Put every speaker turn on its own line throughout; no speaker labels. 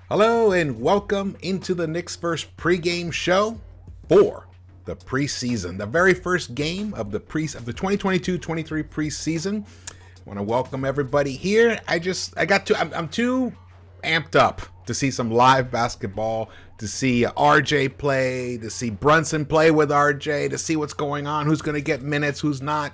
Hello and welcome into the Knicks-Verse pregame show for the preseason, the very first game of the 2022-23 preseason. I want to welcome everybody here. I'm too amped up to see some live basketball, to see RJ play, to see Brunson play with RJ, to see what's going on, who's going to get minutes, who's not.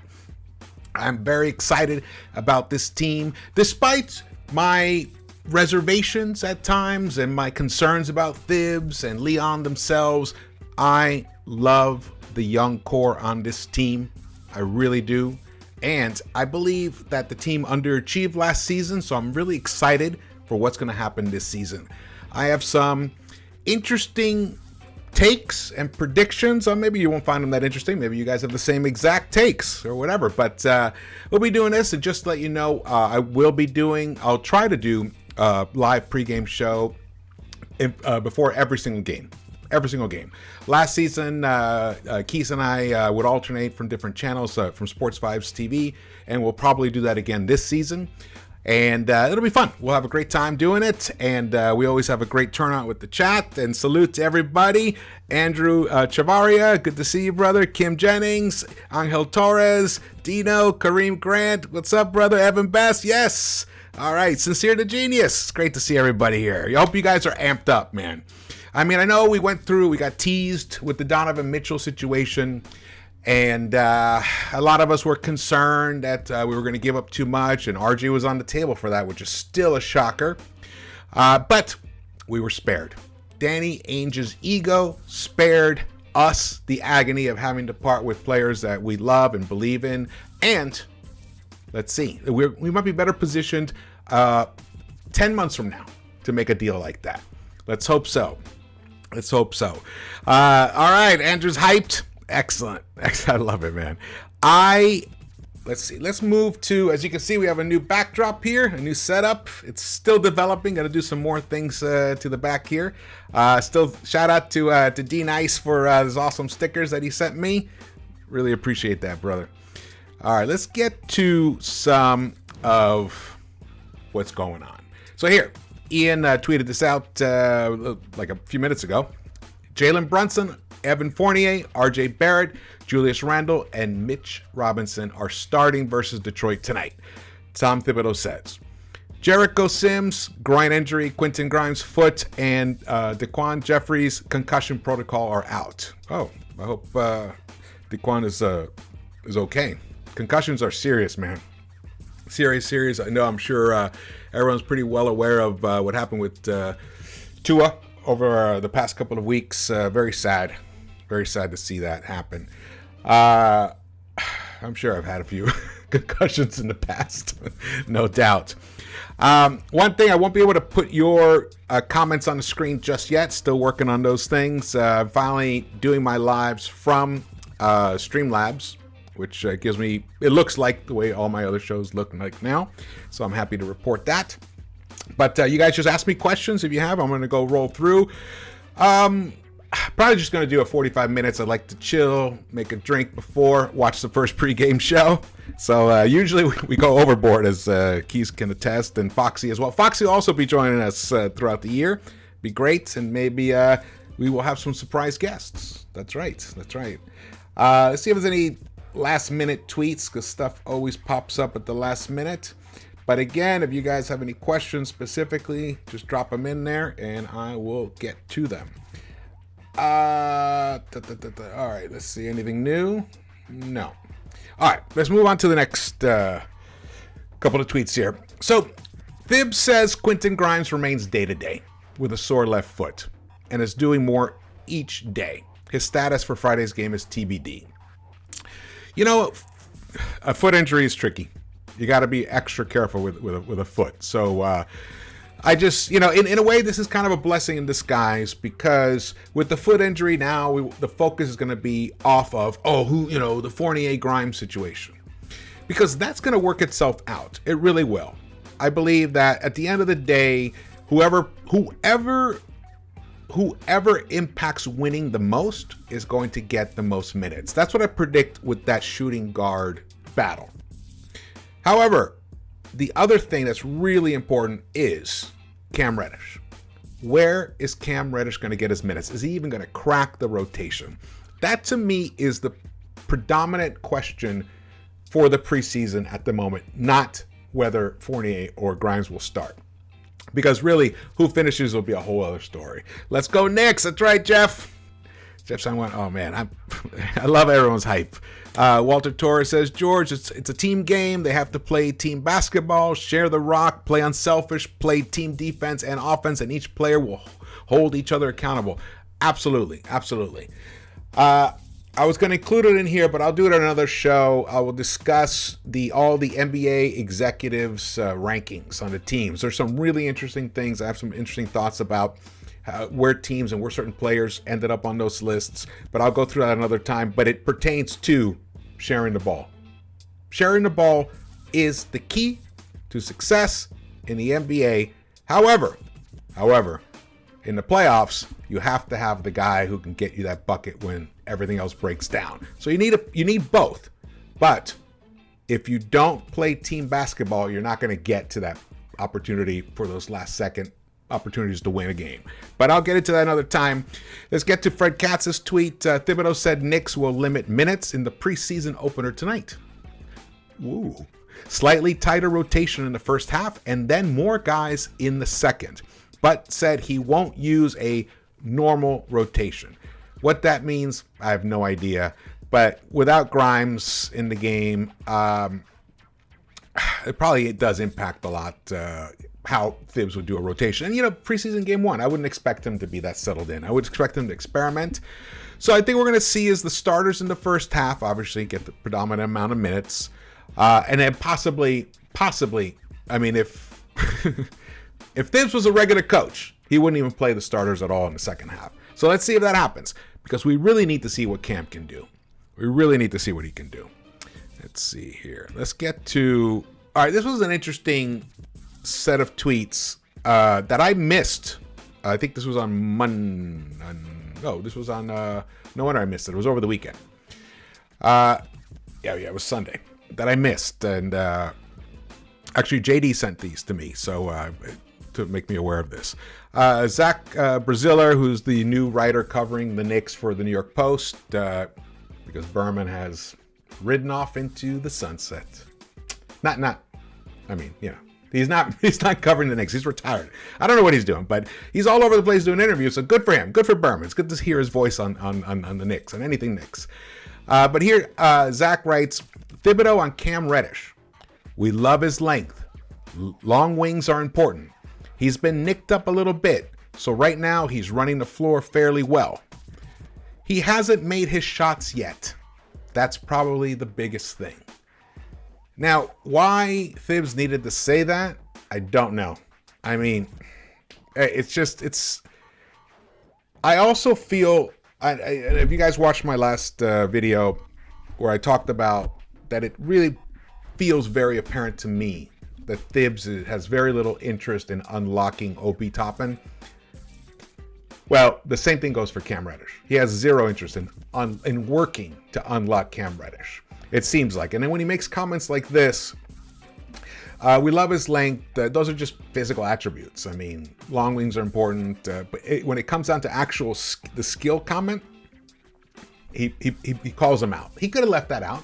I'm very excited about this team, despite my reservations at times and my concerns about Thibs and Leon themselves. I love the young core on this team. I really do. And I believe that the team underachieved last season, so I'm really excited for what's going to happen this season. I have some interesting takes and predictions. Or maybe you won't find them that interesting. Maybe you guys have the same exact takes or whatever. But we'll be doing this, and just to let you know, I'll try to do live pregame show before every single game. Last season, Keith and I would alternate from different channels, from Sports Vibes TV, and we'll probably do that again this season. And it'll be fun. We'll have a great time doing it, and we always have a great turnout with the chat. And salute to everybody. Andrew Chavaria, good to see you, brother. Kim Jennings, Angel Torres, Dino, Kareem Grant. What's up, brother? Evan Best, yes. All right, Sincere to Genius. It's great to see everybody here. I hope you guys are amped up, man. I mean, I know we got teased with the Donovan Mitchell situation, and a lot of us were concerned that we were going to give up too much, and RJ was on the table for that, which is still a shocker. But we were spared. Danny Ainge's ego spared us the agony of having to part with players that we love and believe in, and let's see. We might be better positioned 10 months from now to make a deal like that. Let's hope so. All right, Andrew's hyped. Excellent. I love it, man. Let's see. Let's move to, as you can see, we have a new backdrop here, a new setup. It's still developing. Got to do some more things to the back here. Still, shout out to D Nice for his awesome stickers that he sent me. Really appreciate that, brother. All right, let's get to some of what's going on. So here, Ian tweeted this out like a few minutes ago. Jalen Brunson, Evan Fournier, RJ Barrett, Julius Randle, and Mitch Robinson are starting versus Detroit tonight, Tom Thibodeau says. Jericho Sims, groin injury, Quentin Grimes' foot, and Daquan Jeffries' concussion protocol are out. Oh, I hope Daquan is okay. Concussions are serious, man. Serious. I know, I'm sure everyone's pretty well aware of what happened with Tua over the past couple of weeks. Very sad to see that happen. I'm sure I've had a few concussions in the past, no doubt. One thing, I won't be able to put your comments on the screen just yet. Still working on those things. Finally doing my lives from Streamlabs, which gives me, it looks like the way all my other shows look like now. So I'm happy to report that. But you guys just ask me questions if you have. I'm going to go roll through. Probably just going to do a 45 minutes. I like to chill, make a drink before, watch the first pregame show. So usually we go overboard, as Keith can attest, and Foxy as well. Foxy will also be joining us throughout the year. Be great, and maybe we will have some surprise guests. That's right. Let's see if there's any last minute tweets, because stuff always pops up at the last minute. But again, if you guys have any questions specifically, just drop them in there and I will get to them. All right, let's see. Anything new? No. All right, let's move on to the next couple of tweets here. So Thibs says Quentin Grimes remains day-to-day with a sore left foot and is doing more each day. His status for Friday's game is TBD. You know, a foot injury is tricky. You got to be extra careful with a foot. So I just, in a way, this is kind of a blessing in disguise, because with the foot injury now, the focus is going to be off of, the Fournier Grimes situation, because that's going to work itself out. It really will. I believe that at the end of the day, whoever impacts winning the most is going to get the most minutes. That's what I predict with that shooting guard battle. However, the other thing that's really important is Cam Reddish. where is Cam Reddish going to get his minutes? Is he even going to crack the rotation? That to me is the predominant question for the preseason at the moment, not whether Fournier or Grimes will start. Because really, who finishes will be a whole other story. Let's go Knicks. That's right, Jeff. Jeff Stein went, oh man, I love everyone's hype. Walter Torres says, George, it's a team game. They have to play team basketball, share the rock, play unselfish, play team defense and offense, and each player will hold each other accountable. Absolutely, absolutely. I was going to include it in here, but I'll do it on another show. I will discuss all the NBA executives' rankings on the teams. There's some really interesting things. I have some interesting thoughts about where teams and where certain players ended up on those lists, but I'll go through that another time. But it pertains to sharing the ball. Sharing the ball is the key to success in the NBA. However, in the playoffs, you have to have the guy who can get you that bucket when everything else breaks down. So you need both. But if you don't play team basketball, you're not going to get to that opportunity for those last second opportunities to win a game. But I'll get into that another time. Let's get to Fred Katz's tweet. Thibodeau said Knicks will limit minutes in the preseason opener tonight. Ooh. Slightly tighter rotation in the first half and then more guys in the second. But said he won't use a normal rotation. What that means, I have no idea. But without Grimes in the game, it does impact a lot how Thibs would do a rotation. And, preseason game 1, I wouldn't expect him to be that settled in. I would expect him to experiment. So I think we're going to see is the starters in the first half, obviously, get the predominant amount of minutes. And then possibly, I mean, if if Thibs was a regular coach, he wouldn't even play the starters at all in the second half. So let's see if that happens, because we really need to see what Cam can do. We really need to see what he can do. Let's see here. Let's get to... All right, this was an interesting set of tweets that I missed. I think this was on Monday. No, this was on... no wonder I missed it. It was over the weekend. Yeah, it was Sunday that I missed. And actually, JD sent these to me, so to make me aware of this. Zach Braziller, who's the new writer covering the Knicks for the New York Post, because Berman has ridden off into the sunset. He's not covering the Knicks. He's retired. I don't know what he's doing, but he's all over the place doing interviews. So good for him. Good for Berman. It's good to hear his voice on the Knicks and anything Knicks. But here, Zach writes, Thibodeau on Cam Reddish. We love his length. Long wings are important. He's been nicked up a little bit, so right now he's running the floor fairly well. He hasn't made his shots yet. That's probably the biggest thing. Now, why Thibs needed to say that, I don't know. I mean, I also feel, if you guys watched my last video where I talked about that, it really feels very apparent to me that Thibs has very little interest in unlocking Obi Toppin. Well, the same thing goes for Cam Reddish. He has zero interest in working to unlock Cam Reddish, it seems like. And then when he makes comments like this, we love his length. Those are just physical attributes. I mean, long wings are important, but when it comes down to the skill comment, he calls him out. He could have left that out.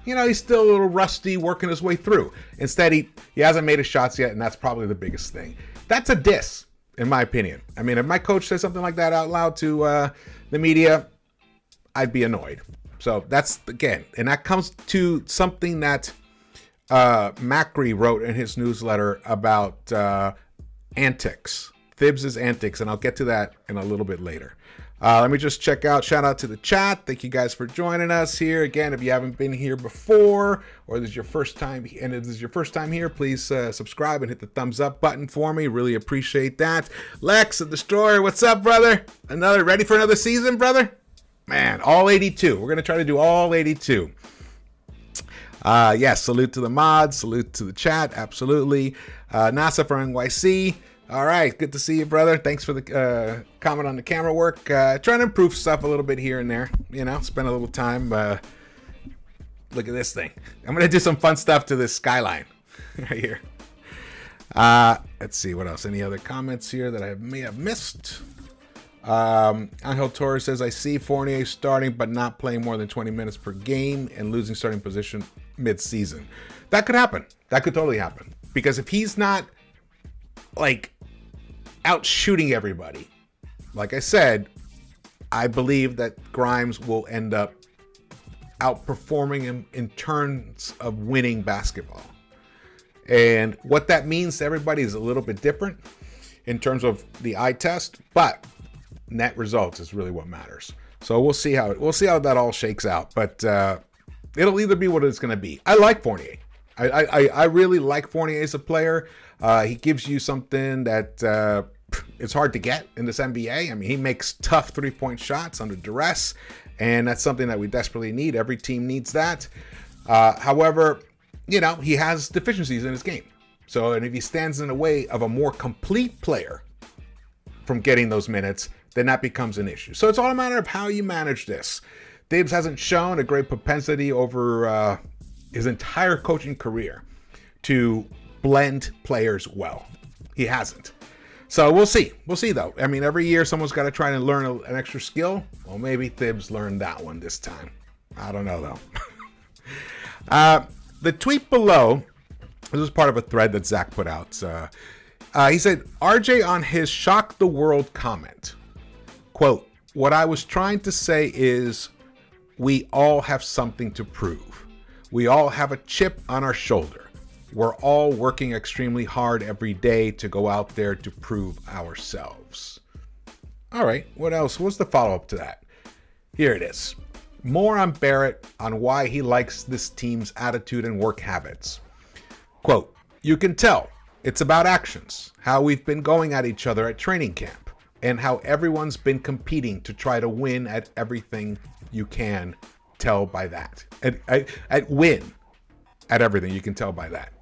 He's still a little rusty, working his way through. Instead, he hasn't made his shots yet, and that's probably the biggest thing. That's a diss, in my opinion. I mean, if my coach says something like that out loud to the media, I'd be annoyed. So that's, again, and that comes to something that Macri wrote in his newsletter about antics, Thibs' antics, and I'll get to that in a little bit later. Let me just shout out to the chat. Thank you guys for joining us here. Again, if you haven't been here before, or this is your first time, here, please subscribe and hit the thumbs up button for me. Really appreciate that. Lex, the Destroyer, what's up, brother? Ready for another season, brother? Man, all 82. We're going to try to do all 82. Yes, salute to the mods, salute to the chat, absolutely. NASA for NYC. All right, good to see you, brother. Thanks for the comment on the camera work. Trying to improve stuff a little bit here and there. Spend a little time. Look at this thing. I'm going to do some fun stuff to this skyline right here. Let's see what else. Any other comments here that I may have missed? Angel Torres says, I see Fournier starting but not playing more than 20 minutes per game and losing starting position mid-season. That could happen. That could totally happen. Because if he's not like out shooting everybody, like I said, I believe that Grimes will end up outperforming him in terms of winning basketball. And what that means to everybody is a little bit different in terms of the eye test, but net results is really what matters. So we'll see how that all shakes out. But it'll either be what it's going to be. I like Fournier. I really like Fournier as a player. He gives you something that it's hard to get in this NBA. I mean, he makes tough three-point shots under duress, and that's something that we desperately need. Every team needs that. However, you know, he has deficiencies in his game. So, and if he stands in the way of a more complete player from getting those minutes, then that becomes an issue. So it's all a matter of how you manage this. Thibs hasn't shown a great propensity over his entire coaching career to blend players well. He hasn't. So we'll see. We'll see, though. I mean, every year someone's got to try and learn an extra skill. Well, maybe Thibs learned that one this time. I don't know, though. The tweet below, this is part of a thread that Zach put out. He said, RJ on his shock the world comment. Quote, what I was trying to say is we all have something to prove. We all have a chip on our shoulder. We're all working extremely hard every day to go out there to prove ourselves. All right, what else? What's the follow-up to that? Here it is. More on Barrett on why he likes this team's attitude and work habits. Quote, you can tell it's about actions, how we've been going at each other at training camp, and how everyone's been competing to try to win at everything you can tell by that. At win at everything you can tell by that.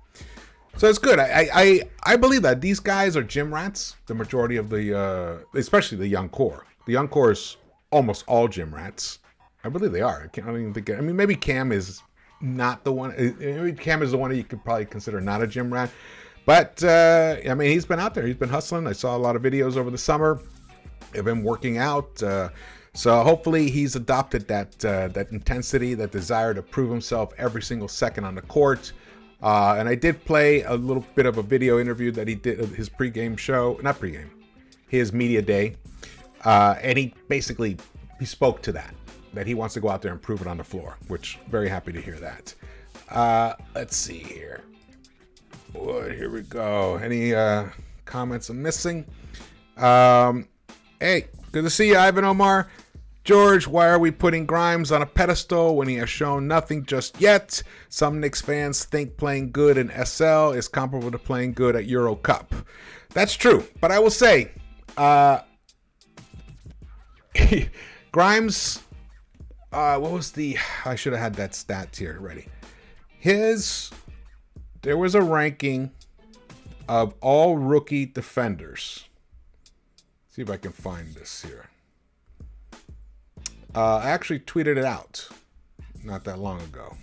So it's good. I believe that these guys are gym rats. The majority of the, especially the young core. The young core is almost all gym rats. I believe they are. I don't even think. I mean, maybe Cam is not the one. Maybe Cam is the one that you could probably consider not a gym rat. But I mean, he's been out there. He's been hustling. I saw a lot of videos over the summer of him working out. So hopefully he's adopted that intensity, that desire to prove himself every single second on the court. And I did play a little bit of a video interview that he did of his pregame show, not pregame, his media day. And he spoke to that he wants to go out there and prove it on the floor, which very happy to hear that. Let's see here. Oh, here we go. Any comments I'm missing? Hey, good to see you, Ivan Omar. George, why are we putting Grimes on a pedestal when he has shown nothing just yet? Some Knicks fans think playing good in SL is comparable to playing good at Euro Cup. That's true, but I will say, Grimes, what was I should have had that stat here ready. There was a ranking of all rookie defenders. See if I can find this here. I actually tweeted it out not that long ago.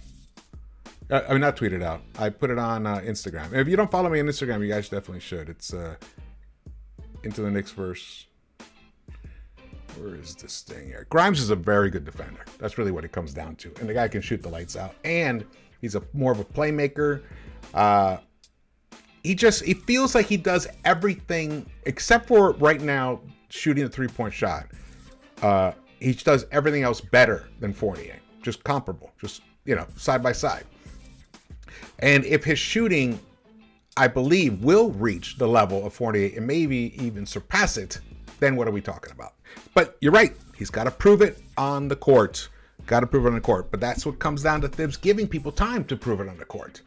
I mean, not tweeted out. I put it on Instagram. If you don't follow me on Instagram, you guys definitely should. It's Into the Knicks-Verse. Where is this thing here? Grimes is a very good defender. That's really what it comes down to. And the guy can shoot the lights out. And he's more of a playmaker. He feels like he does everything except for right now shooting a three-point shot. He does everything else better than Fournier. Just comparable. Just, side by side. And if his shooting, I believe, will reach the level of Fournier and maybe even surpass it, then what are we talking about? But you're right. He's got to prove it on the court. But that's what comes down to Thibs giving people time to prove it on the court.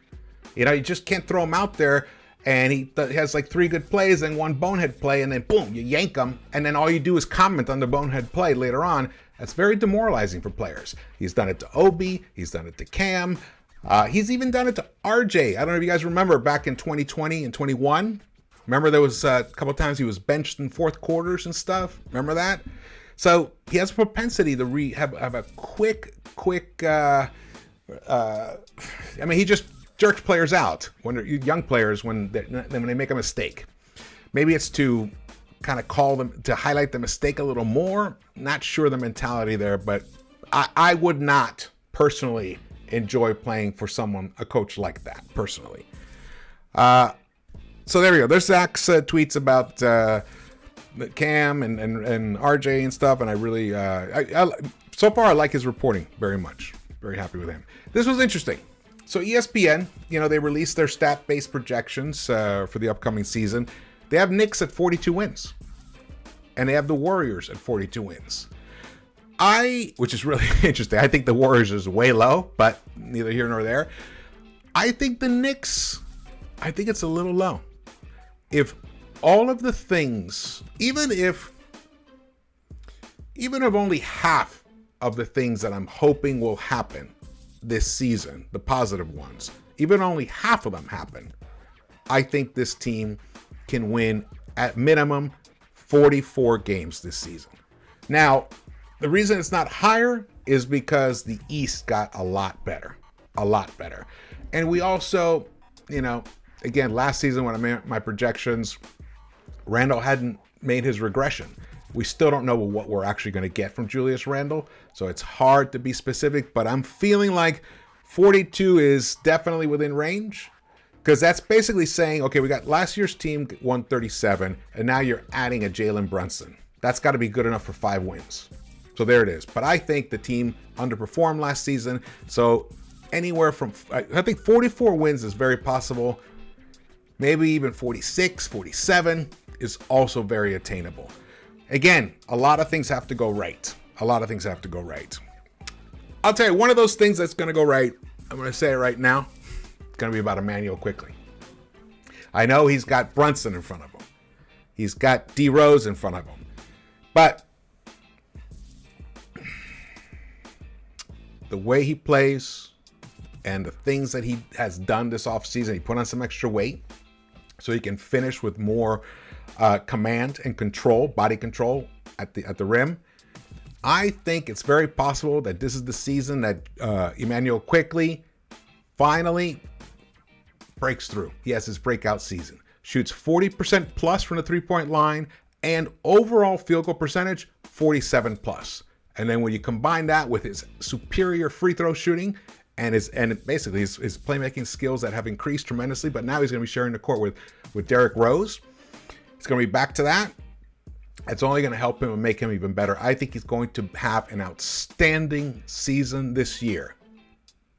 You just can't throw him out there and he has like 3 good plays and 1 bonehead play, and then boom, you yank him, and then all you do is comment on the bonehead play later on. That's very demoralizing for players. He's done it to Obi. He's done it to Cam. He's even done it to RJ. I don't know if you guys remember back in 2020 and 21. Remember there was a couple times he was benched in fourth quarters and stuff. Remember that? So he has a propensity to have a quick. I mean, he just jerk players out, when they're young players, when they make a mistake. Maybe it's to kind of call them, to highlight the mistake a little more. Not sure the mentality there, but I would not personally enjoy playing for a coach like that, personally. So there we go. There's Zach's tweets about Cam and RJ and stuff, and I really, so far I like his reporting very much. Very happy with him. This was interesting. So ESPN, they released their stat-based projections for the upcoming season. They have Knicks at 42 wins, and they have the Warriors at 42 wins. Which is really interesting. I think the Warriors is way low, but neither here nor there. I think the Knicks, it's a little low. If all of the things, even if only half of the things that I'm hoping will happen this season, the positive ones, even only half of them happen, I think this team can win at minimum 44 games this season. Now, the reason it's not higher is because the East got a lot better. And we also, again, last season when I made my projections, Randle hadn't made his regression. We still don't know what we're actually going to get from Julius Randle, so it's hard to be specific, but I'm feeling like 42 is definitely within range, because that's basically saying, okay, we got last year's team 137, and now you're adding a Jalen Brunson. That's got to be good enough for 5 wins. So there it is. But I think the team underperformed last season. So anywhere from, I think 44 wins is very possible. Maybe even 46, 47 is also very attainable. Again, a lot of things have to go right. I'll tell you, one of those things that's going to go right, I'm going to say it right now, it's going to be about Emmanuel Quickley. I know he's got Brunson in front of him. He's got D Rose in front of him. But the way he plays and the things that he has done this offseason, he put on some extra weight so he can finish with more command and control, body control at the rim. I think it's very possible that this is the season that Emmanuel Quickley finally breaks through. He has his breakout season. Shoots 40% plus from the three-point line, and overall field goal percentage, 47 plus. And then when you combine that with his superior free throw shooting and basically his playmaking skills that have increased tremendously, but now he's going to be sharing the court with Derrick Rose. He's going to be back to that. It's only going to help him and make him even better. I think he's going to have an outstanding season this year.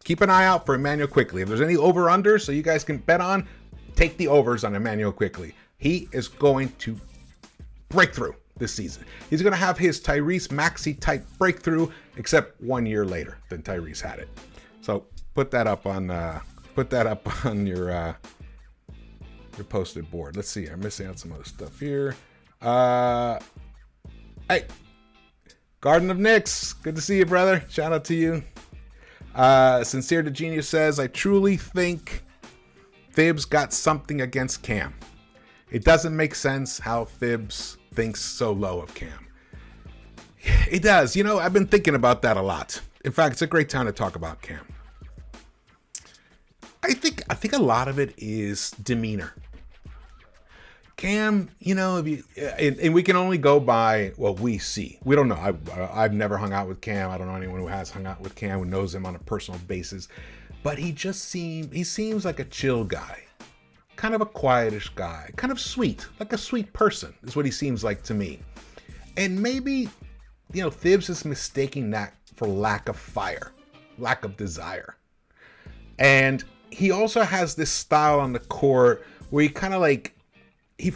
Keep an eye out for Emmanuel Quickley. If there's any over-unders so you guys can bet on, take the overs on Emmanuel Quickley. He is going to break through this season. He's going to have his Tyrese Maxey type breakthrough, except 1 year later than Tyrese had it. So put that up on your posted board. Let's see. I'm missing out some other stuff here. Hey, Garden of Knicks. Good to see you, brother. Shout out to you. Sincere to Genius says, I truly think Thibs got something against Cam. It doesn't make sense how Thibs thinks so low of Cam. It does. I've been thinking about that a lot. In fact, it's a great time to talk about Cam. I think a lot of it is demeanor. Cam, and we can only go by what we see. We don't know. I've never hung out with Cam. I don't know anyone who has hung out with Cam who knows him on a personal basis. But he seems like a chill guy. Kind of a quietish guy. Kind of sweet. Like a sweet person is what he seems like to me. And maybe, Thibs is mistaking that for lack of fire. Lack of desire. And he also has this style on the court where he kind of like, he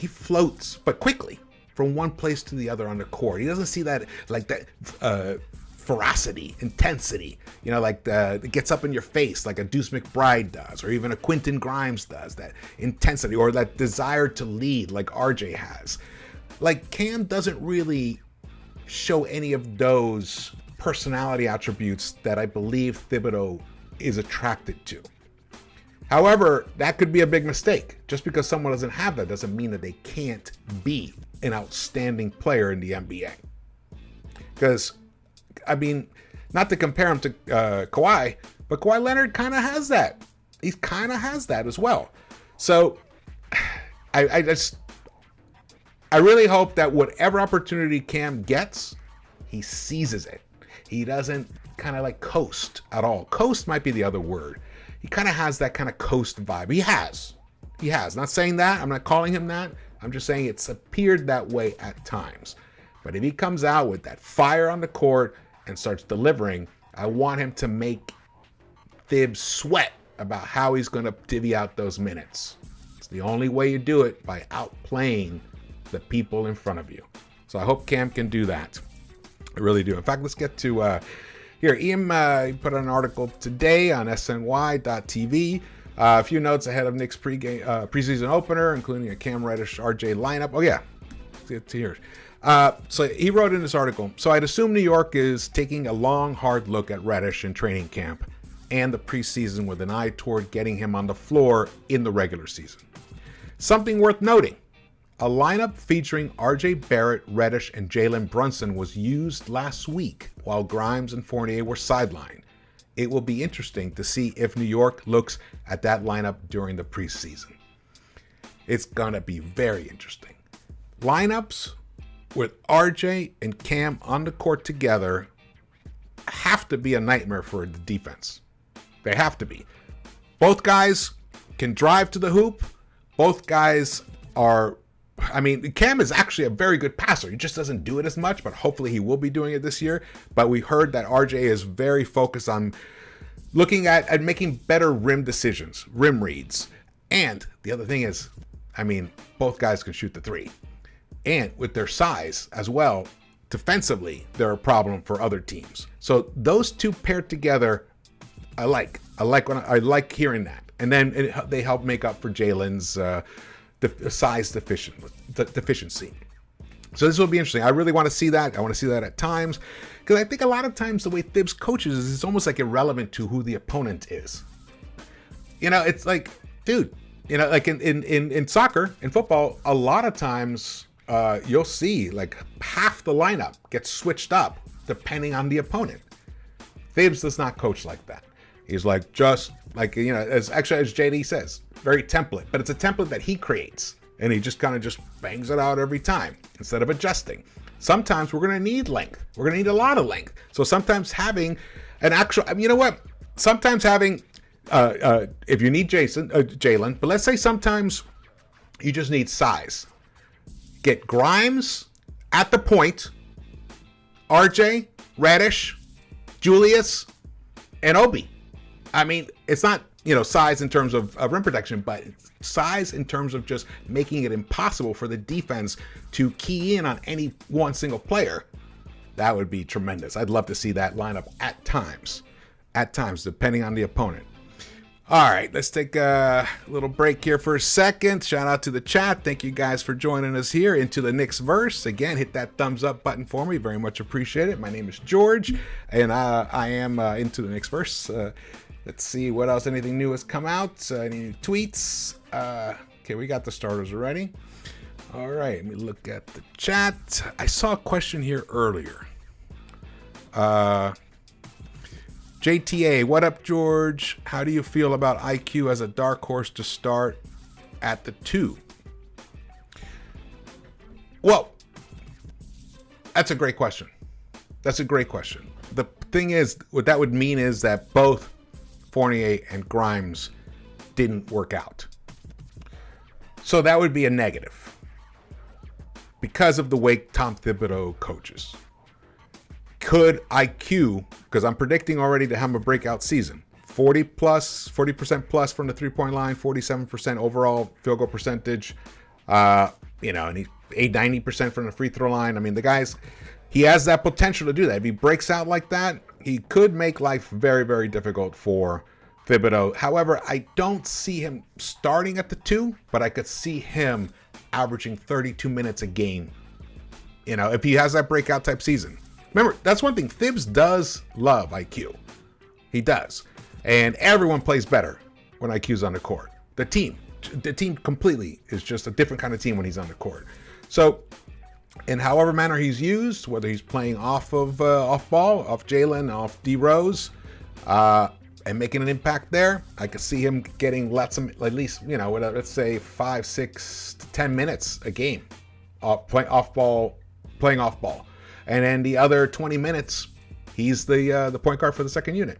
floats, but quickly from one place to the other on the court. He doesn't see that ferocity, intensity, that gets up in your face like a Deuce McBride does, or even a Quentin Grimes does, that intensity or that desire to lead like RJ has. Like Cam doesn't really show any of those personality attributes that I believe Thibodeau is attracted to. However, that could be a big mistake. Just because someone doesn't have that doesn't mean that they can't be an outstanding player in the NBA. Because, not to compare him to Kawhi, But Kawhi Leonard kind of has that. He kind of has that as well. So I really hope that whatever opportunity Cam gets, he seizes it. He doesn't kind of like coast at all. Coast might be the other word. He kind of has that kind of coast vibe. He has. Not saying that. I'm not calling him that. I'm just saying it's appeared that way at times. But if he comes out with that fire on the court and starts delivering, I want him to make Thibs sweat about how he's going to divvy out those minutes. It's the only way you do it, by outplaying the people in front of you. So I hope Cam can do that. I really do. In fact, let's get to here. Ian put out an article today on SNY.TV. A few notes ahead of Knicks preseason opener, including a Cam Reddish RJ lineup. Oh yeah, let's get to here. So he wrote in this article, so I'd assume New York is taking a long, hard look at Reddish in training camp and the preseason with an eye toward getting him on the floor in the regular season. Something worth noting, a lineup featuring RJ Barrett, Reddish, and Jalen Brunson was used last week while Grimes and Fournier were sidelined. It will be interesting to see if New York looks at that lineup during the preseason. It's going to be very interesting. Lineups with RJ and Cam on the court together have to be a nightmare for the defense. They have to be. Both guys can drive to the hoop. Both guys are, Cam is actually a very good passer. He just doesn't do it as much, but hopefully he will be doing it this year. But we heard that RJ is very focused on looking at making better rim decisions, rim reads. And the other thing is, both guys can shoot the three. And with their size as well, defensively, they're a problem for other teams. So those two paired together, I like hearing that. And then they help make up for Jalen's size deficiency. So this will be interesting. I really want to see that. I want to see that at times, because I think a lot of times the way Thibs coaches is it's almost like irrelevant to who the opponent is. It's like, dude, like in soccer, in football, a lot of times you'll see like half the lineup gets switched up depending on the opponent. Thibs does not coach like that. He's like, just like, as JD says, very template, but it's a template that he creates, and he just kind of just bangs it out every time instead of adjusting. Sometimes we're going to need length. We're going to need a lot of length. So sometimes having an actual, sometimes having, if you need Jalen, but let's say sometimes you just need size. Get Grimes at the point, RJ, Reddish, Julius, and Obi. It's not, size in terms of rim protection, but it's size in terms of just making it impossible for the defense to key in on any one single player. That would be tremendous. I'd love to see that lineup at times, depending on the opponent. All right, let's take a little break here for a second. Shout out to the chat. Thank you guys for joining us here into the Knicks-Verse. Again, hit that thumbs up button for me. Very much appreciate it. My name is George, and I am into the Knicks-Verse. Let's see what else. Anything new has come out? Any new tweets? Okay, we got the starters already. All right, let me look at the chat. I saw a question here earlier. JTA, what up, George? How do you feel about IQ as a dark horse to start at the 2? Well, that's a great question. The thing is, what that would mean is that both Fournier and Grimes didn't work out. So that would be a negative because of the way Tom Thibodeau coaches. Could IQ, because I'm predicting already to have a breakout season, 40% plus from the 3-point line, 47% overall field goal percentage, and he's 90% from the free throw line. The guy's, he has that potential to do that. If he breaks out like that, he could make life very, very difficult for Thibodeau. However, I don't see him starting at the 2, but I could see him averaging 32 minutes a game, if he has that breakout type season. Remember, that's one thing. Thibs does love IQ. He does. And everyone plays better when IQ's on the court. The team completely is just a different kind of team when he's on the court. So, in however manner he's used, whether he's playing off ball, off Jalen, off D Rose, and making an impact there. I could see him getting at least, let's say 5, 6, 10 minutes a game playing off ball. And then the other 20 minutes, he's the point guard for the second unit.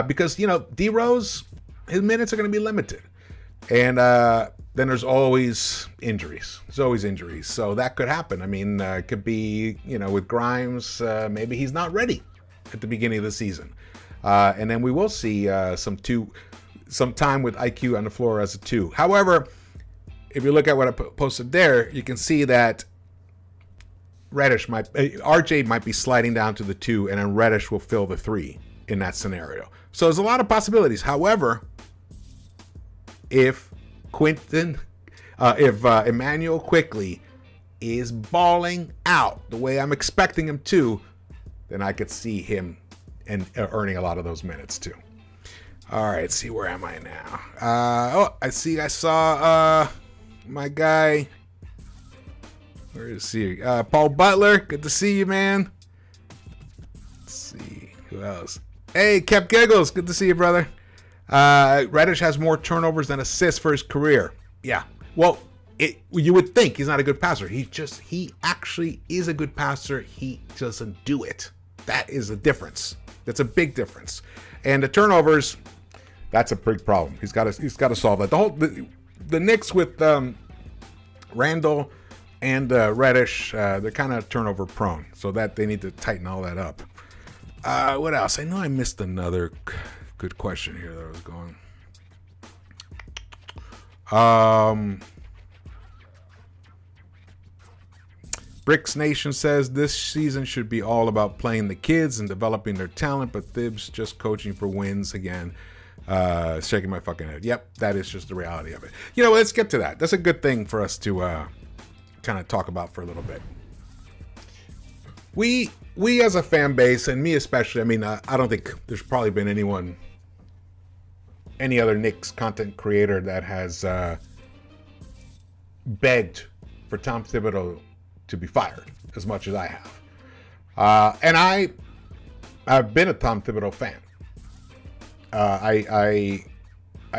Because, D-Rose, his minutes are going to be limited. And then there's always injuries. There's always injuries. So that could happen. I mean, it could be, with Grimes, maybe he's not ready at the beginning of the season. And then we will see some time with IQ on the floor as a 2. However, if you look at what I posted there, you can see that RJ might be sliding down to the 2, and then Reddish will fill the 3 in that scenario. So there's a lot of possibilities. However, if Emmanuel Quickley is balling out the way I'm expecting him to, then I could see him and earning a lot of those minutes too. All right, see, where am I now? I saw my guy. Where is he? Paul Butler. Good to see you, man. Let's see who else. Hey, Kep Giggles. Good to see you, brother. Reddish has more turnovers than assists for his career. Yeah. Well, you would think he's not a good passer. He actually is a good passer. He doesn't do it. That is a difference. That's a big difference. And the turnovers, that's a big problem. He's got to solve that. The Knicks with Randall and Reddish, they're kind of turnover prone, so that they need to tighten all that up. What else? I know I missed another good question here that I was going. Bricks Nation says this season should be all about playing the kids and developing their talent, but Thibs just coaching for wins again. Shaking my fucking head. Yep, that is just the reality of it. Let's get to that. That's a good thing for us to kind of talk about for a little bit. We as a fan base, and me especially, I mean, I don't think there's probably been any other Knicks content creator that has begged for Tom Thibodeau to be fired as much as I have. And I've been a Tom Thibodeau fan. I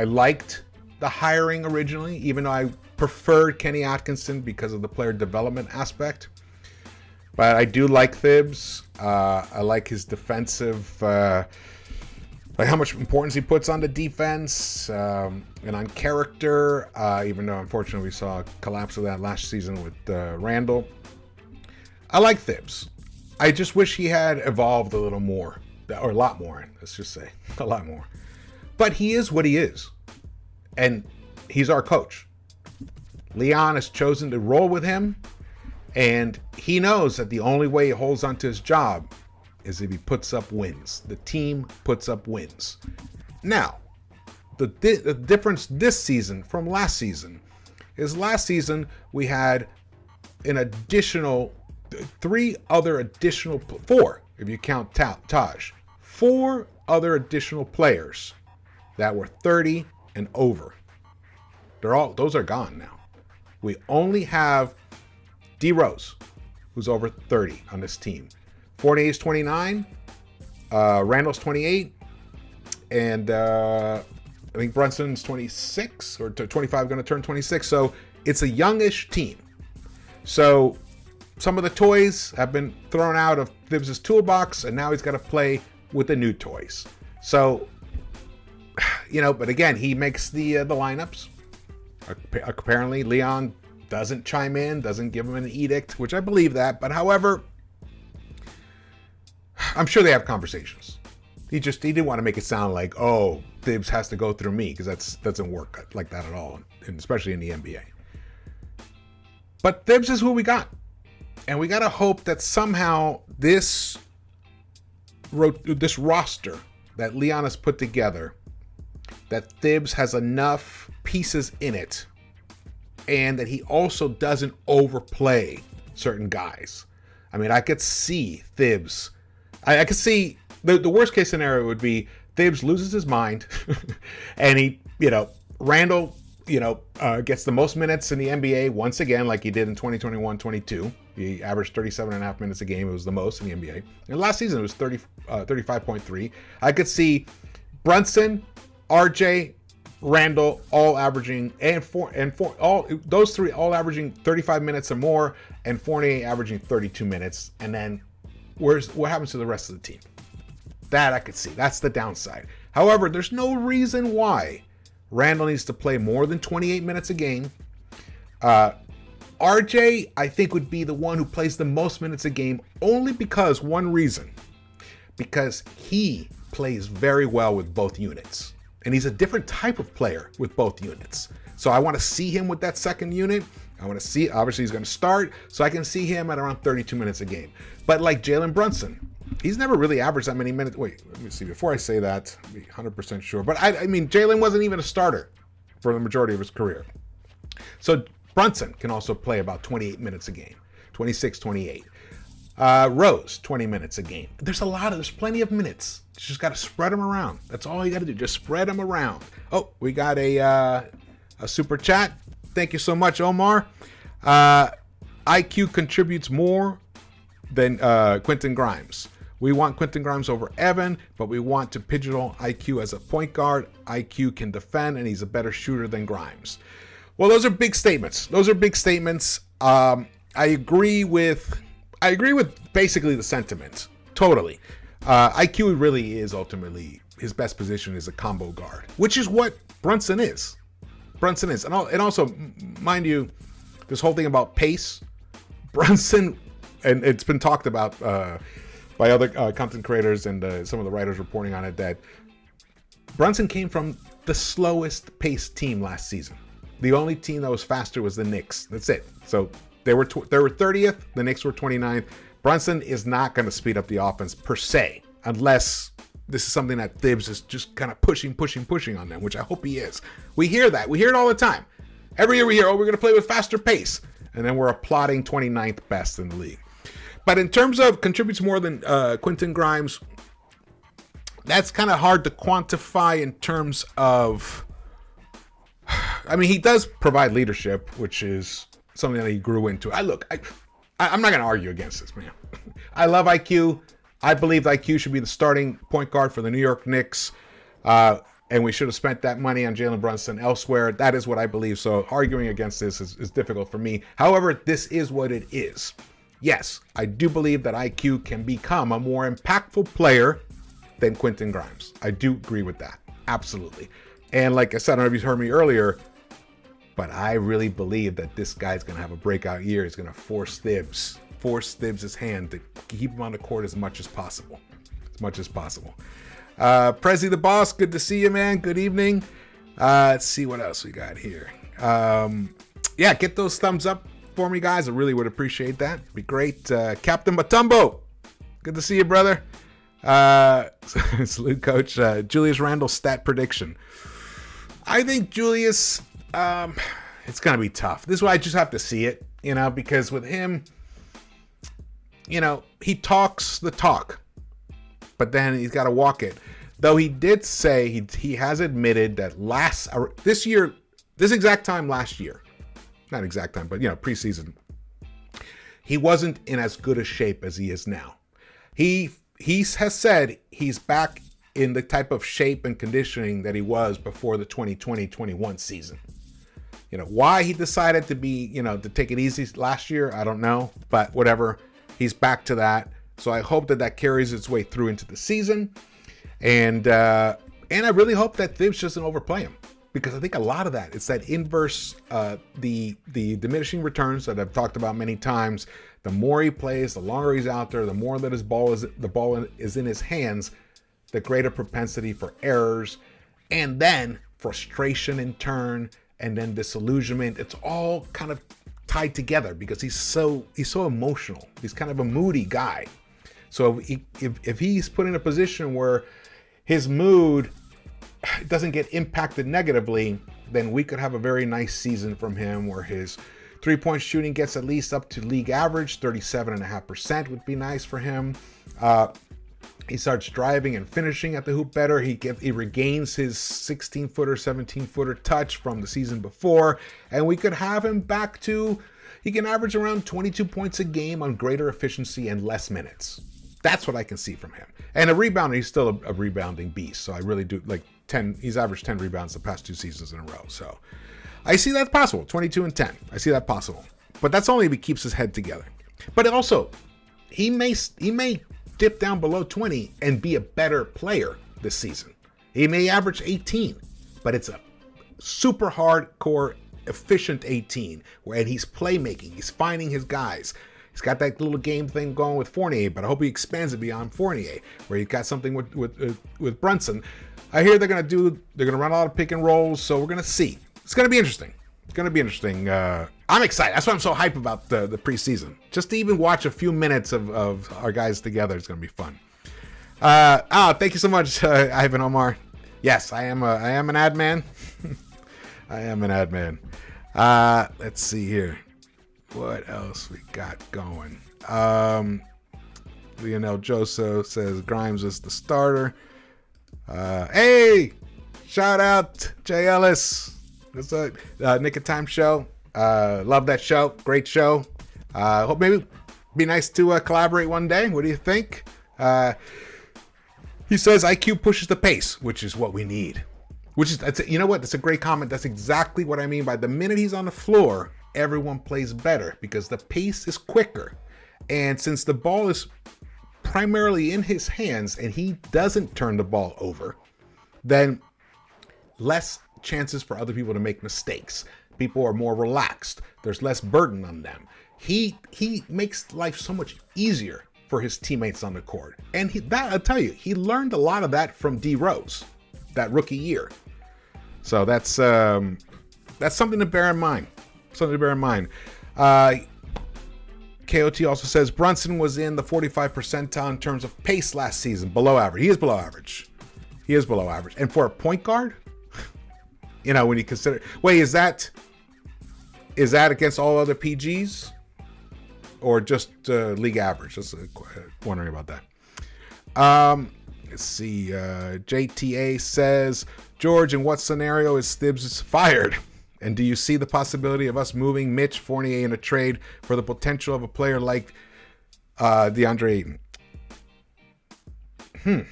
liked the hiring originally, even though I preferred Kenny Atkinson because of the player development aspect. But I do like Thibs. I like his defensive, like how much importance he puts on the defense and on character, even though unfortunately we saw a collapse of that last season with Randall. I like Thibs. I just wish he had evolved a little more, or a lot more, let's just say, a lot more. But he is what he is, and he's our coach. Leon has chosen to roll with him, and he knows that the only way he holds onto his job is if he puts up wins. The team puts up wins. Now, the difference this season from last season is last season we had an additional four, if you count Taj, 4 other additional players that were 30 and over. Those are gone now. We only have D Rose, who's over 30 on this team. Fournier's 29, Randall's 28, and I think Brunson's 26 or 25, going to turn 26. So it's a youngish team. So some of the toys have been thrown out of Thibs' toolbox, and now he's got to play with the new toys. So, but again, he makes the lineups. Apparently, Leon doesn't chime in, doesn't give him an edict, which I believe that. But however, I'm sure they have conversations. He didn't want to make it sound like, oh, Thibs has to go through me, because that doesn't work like that at all, and especially in the NBA. But Thibs is who we got. And we got to hope that somehow this roster that Leon has put together, that Thibs has enough pieces in it, and that he also doesn't overplay certain guys. I mean, I could see Thibs. I could see the worst case scenario would be Thibs loses his mind and he, Randall, gets the most minutes in the NBA once again, like he did in 2021-22. He averaged 37.5 minutes a game. It was the most in the NBA. And last season it was 35.3. I could see Brunson, RJ, Randall, all averaging, all those three all averaging 35 minutes or more, and Fournier averaging 32 minutes. And then what happens to the rest of the team? That I could see. That's the downside. However, there's no reason why Randall needs to play more than 28 minutes a game. RJ, I think, would be the one who plays the most minutes a game, only because one reason. Because he plays very well with both units. And he's a different type of player with both units. So I want to see him with that second unit. I want to see, obviously he's going to start, so I can see him at around 32 minutes a game. But like Jalen Brunson, he's never really averaged that many minutes. Wait, let me see. Before I say that, I'll be 100% sure. But I mean, Jalen wasn't even a starter for the majority of his career. So Brunson can also play about 28 minutes a game, 26, 28. Rose, 20 minutes a game. There's plenty of minutes. You just got to spread them around. That's all you got to do. Just spread them around. Oh, we got a super chat. Thank you so much, Omar. IQ contributes more than Quentin Grimes. We want Quentin Grimes over Evan, but we want to pigeonhole IQ as a point guard. IQ can defend, and he's a better shooter than Grimes. Well, those are big statements. I agree with basically the sentiment. Totally. IQ really is ultimately his best position is a combo guard, which is what Brunson is. And also, mind you, this whole thing about pace, Brunson, and it's been talked about by other content creators and some of the writers reporting on it, that Brunson came from the slowest paced team last season. The only team that was faster was the Knicks. That's it. So they were 30th. The Knicks were 29th. Brunson is not going to speed up the offense per se, unless this is something that Thibs is just kind of pushing on them, which I hope he is. We hear that. We hear it all the time. Every year we hear, we're going to play with faster pace. And then we're applauding 29th best in the league. But in terms of contributes more than Quentin Grimes, that's kind of hard to quantify in terms of... I mean, he does provide leadership, which is something that he grew into. I'm not going to argue against this, man. I love IQ. I believe IQ should be the starting point guard for the New York Knicks. And we should have spent that money on Jalen Brunson elsewhere. That is what I believe. So arguing against this is difficult for me. However, this is what it is. Yes, I do believe that IQ can become a more impactful player than Quentin Grimes. I do agree with that. Absolutely. And like I said, I don't know if you heard me earlier, but I really believe that this guy's going to have a breakout year. He's going to force Thibs' hand to keep him on the court as much as possible. Prezi the Boss, good to see you, man. Good evening. Let's see what else we got here. Yeah, get those thumbs up for me, guys. I really would appreciate that. It'd be great. Captain Matumbo, good to see you, brother. Salute, Coach. Julius Randle stat prediction. I think Julius, it's going to be tough. This is why I just have to see it, because with him, he talks the talk, but then he's got to walk it. Though he did say he has admitted that this exact time last year, not exact time, but preseason, he wasn't in as good a shape as he is now. He has said he's back in the type of shape and conditioning that he was before the 2020-21 season. Why he decided to be, to take it easy last year, I don't know, but whatever. He's back to that. So I hope that carries its way through into the season. And I really hope that Thibs doesn't overplay him, because I think a lot of that, it's that inverse, the diminishing returns that I've talked about many times. The more he plays, the longer he's out there, the more that the ball is in his hands, the greater propensity for errors, and then frustration in turn, and then disillusionment. It's all kind of tied together because he's so emotional. He's kind of a moody guy. So if he's put in a position where his mood doesn't get impacted negatively, then we could have a very nice season from him where his three-point shooting gets at least up to league average. 37.5% would be nice for him. He starts driving and finishing at the hoop better. He regains his 16-footer, 17-footer touch from the season before. And we could have him back to, he can average around 22 points a game on greater efficiency and less minutes. That's what I can see from him. And a rebounder, he's still a rebounding beast. So I really do like 10. He's averaged 10 rebounds the past 2 seasons in a row. So I see that possible. 22 and 10. I see that possible. But that's only if he keeps his head together. But also, he may dip down below 20 and be a better player this season. He may average 18, but it's a super hardcore, efficient 18, and he's playmaking. He's finding his guys. He's got that little game thing going with Fournier, but I hope he expands it beyond Fournier, where he's got something with Brunson. I hear they're gonna run a lot of pick and rolls, so we're gonna see. It's gonna be interesting. It's gonna be interesting. I'm excited. That's why I'm so hyped about the preseason. Just to even watch a few minutes of our guys together, it's gonna be fun. Thank you so much, Ivan Omar. Yes, I am an ad man. I am an ad man. Let's see here. What else we got going? Lionel Joso says Grimes is the starter. Hey, shout out Jay Ellis. It's a Nick of Time show. Love that show. Great show. Hope maybe be nice to collaborate one day. What do you think? He says IQ pushes the pace, which is what we need. You know what? That's a great comment. That's exactly what I mean by the minute he's on the floor, everyone plays better because the pace is quicker. And since the ball is primarily in his hands and he doesn't turn the ball over, then less chances for other people to make mistakes. People are more relaxed. There's less burden on them. He makes life so much easier for his teammates on the court. And I'll tell you, he learned a lot of that from D Rose, that rookie year. So that's something to bear in mind. KOT also says Brunson was in the 45th percentile in terms of pace last season, below average. He is below average. And for a point guard, when you consider, wait, is that against all other PGs or just league average? Just wondering about that. Let's see. JTA says, George, in what scenario is Thibs fired? And do you see the possibility of us moving Mitch Fournier in a trade for the potential of a player like DeAndre Ayton?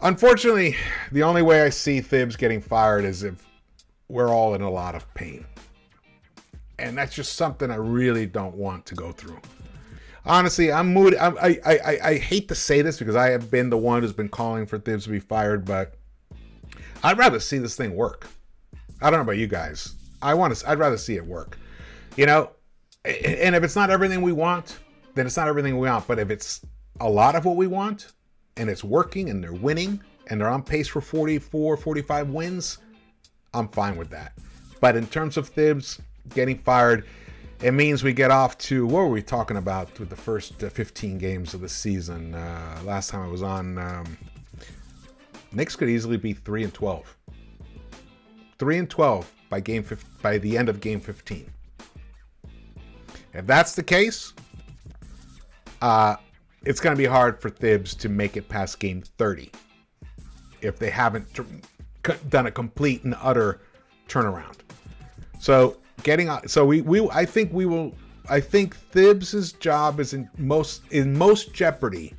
Unfortunately, the only way I see Thibs getting fired is if we're all in a lot of pain. And that's just something I really don't want to go through. Honestly, I'm moody. I hate to say this because I have been the one who's been calling for Thibs to be fired, but I'd rather see this thing work. I don't know about you guys. I'd rather see it work. And if it's not everything we want, then it's not everything we want. But if it's a lot of what we want and it's working and they're winning and they're on pace for 44, 45 wins, I'm fine with that. But in terms of Thibs getting fired, it means we get off to, what were we talking about with the first 15 games of the season? Last time I was on, Knicks could easily be 3-12. 3-12 by the end of game 15. If that's the case, it's going to be hard for Thibs to make it past game 30 if they haven't done a complete and utter turnaround. So I think Thibs' job is in most jeopardy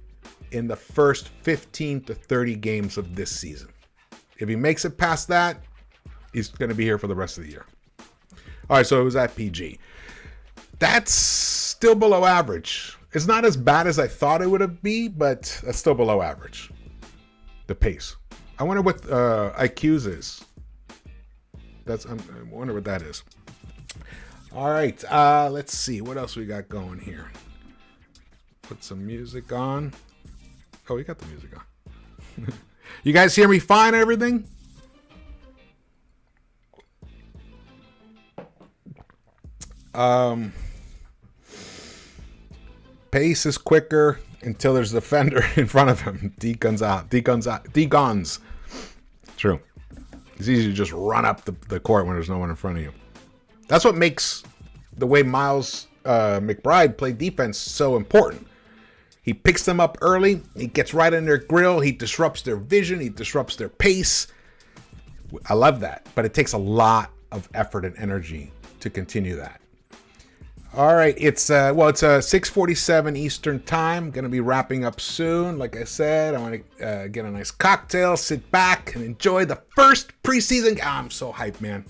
in the first 15 to 30 games of this season. If he makes it past that, he's going to be here for the rest of the year. All right, so it was at PG. That's still below average. It's not as bad as I thought it would be, but that's still below average. The pace. I wonder what IQ's is. I wonder what that is. All right, let's see. What else we got going here? Put some music on. Oh, we got the music on. You guys hear me fine and everything? Pace is quicker until there's a defender in front of him. D-guns. True. It's easy to just run up the court when there's no one in front of you. That's what makes the way Miles McBride played defense so important. He picks them up early. He gets right in their grill. He disrupts their vision. He disrupts their pace. I love that. But it takes a lot of effort and energy to continue that. All right, it's 6:47 Eastern time. Going to be wrapping up soon. Like I said, I want to get a nice cocktail, sit back, and enjoy the first preseason. I'm so hyped, man.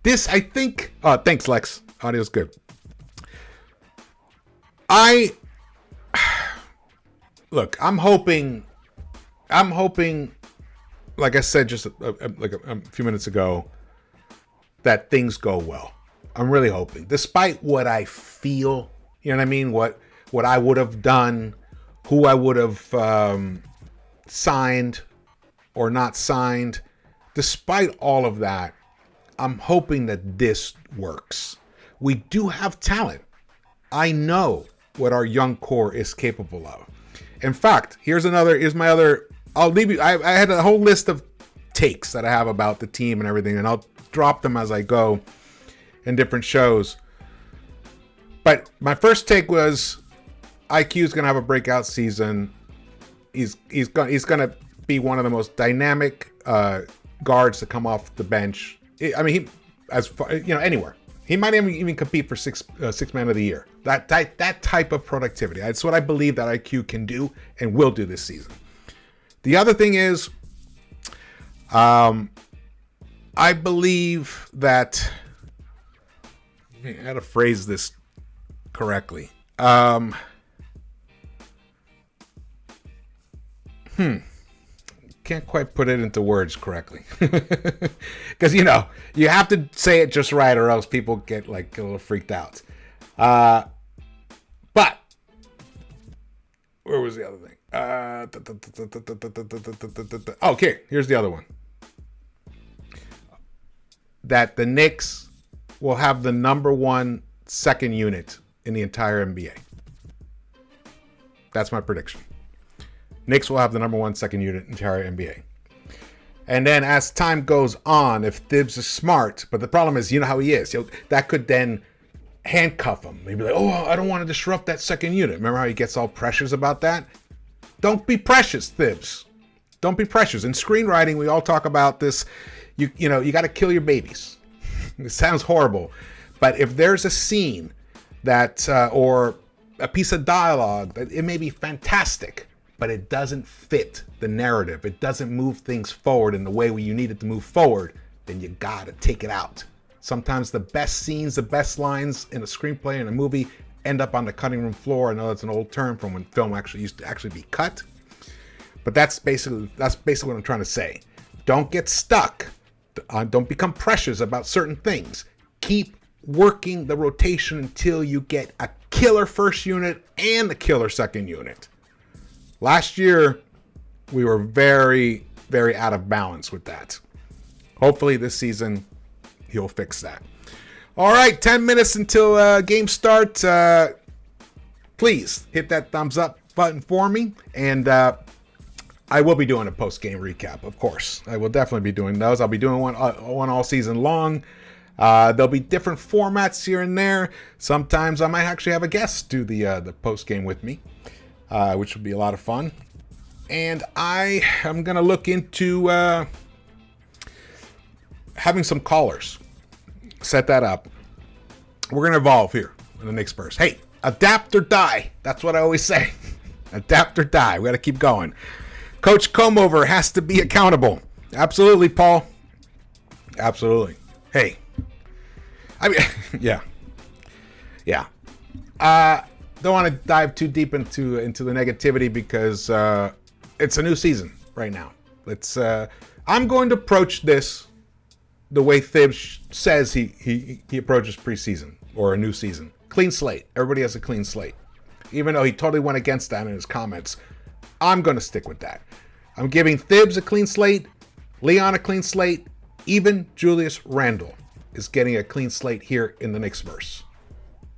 This, I think. Oh, thanks, Lex. Audio's good. Look. I'm hoping. Like I said just a few minutes ago, that things go well. I'm really hoping, despite what I feel, you know what I mean? What I would have done, who I would have signed or not signed. Despite all of that, I'm hoping that this works. We do have talent. I know what our young core is capable of. In fact, here's my other. I'll leave you. I had a whole list of takes that I have about the team and everything, and I'll drop them as I go in different shows. But my first take was IQ is going to have a breakout season. He's going to be one of the most dynamic guards to come off the bench. I mean, anywhere. He might even compete for six man of the year. That type of productivity. That's what I believe that IQ can do and will do this season. The other thing is, I believe that. I gotta phrase this correctly. Can't quite put it into words correctly. Because, you have to say it just right or else people get a little freaked out. But, where was the other thing? Okay, here's the other one. That the Knicks will have the number one second unit in the entire NBA. That's my prediction. Knicks will have the number one second unit in the entire NBA. And then as time goes on, if Thibs is smart, but the problem is, you know how he is. That could then handcuff him. Maybe I don't want to disrupt that second unit. Remember how he gets all precious about that? Don't be precious, Thibs. Don't be precious. In screenwriting, we all talk about this. You got to kill your babies. It sounds horrible, but if there's a scene that or a piece of dialogue that it may be fantastic, but it doesn't fit the narrative, it doesn't move things forward in the way you need it to move forward, then you gotta take it out. Sometimes the best scenes, the best lines in a screenplay in a movie end up on the cutting room floor. I know that's an old term from when film actually used to be cut, but that's basically what I'm trying to say. Don't get stuck. Don't become precious about certain things. Keep working the rotation until you get a killer first unit and a killer second unit. Last year, we were very, very out of balance with that. Hopefully this season, he'll fix that. All right, 10 minutes until game start. Please hit that thumbs up button for me. And I will be doing a post-game recap, of course. I will definitely be doing those. I'll be doing one all season long. There'll be different formats here and there. Sometimes I might actually have a guest do the post-game with me, which would be a lot of fun. And I am going to look into having some callers. Set that up. We're going to evolve here in the Knicks-Verse. Hey, adapt or die. That's what I always say. Adapt or die. We got to keep going. Coach Comeover has to be accountable. Absolutely, Paul. Absolutely. Hey. I mean, yeah. Don't want to dive too deep into the negativity because it's a new season right now. I'm going to approach this the way Thibs says he approaches preseason or a new season. Clean slate. Everybody has a clean slate. Even though he totally went against that in his comments, I'm going to stick with that. I'm giving Thibs a clean slate, Leon a clean slate, even Julius Randle is getting a clean slate here in the Knicks-Verse.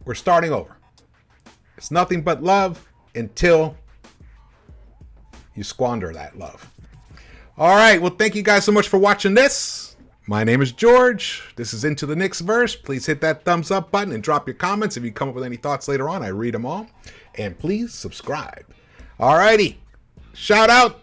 We're starting over. It's nothing but love until you squander that love. All right, well, thank you guys so much for watching this. My name is George. This is Into the Knicks-Verse. Please hit that thumbs up button and drop your comments. If you come up with any thoughts later on, I read them all. And please subscribe. All righty. Shout out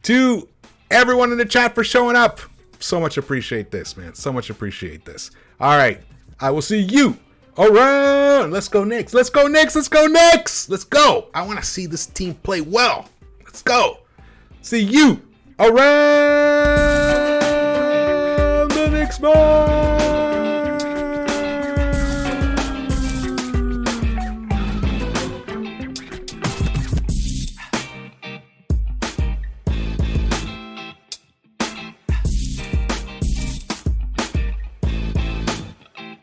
to everyone in the chat for showing up. So much appreciate this, man. So much appreciate this. All right. I will see you Around. Let's go Knicks. Let's go Knicks. Let's go Knicks. Let's go. I want to see this team play well. Let's go. See you around the Knicks-Verse.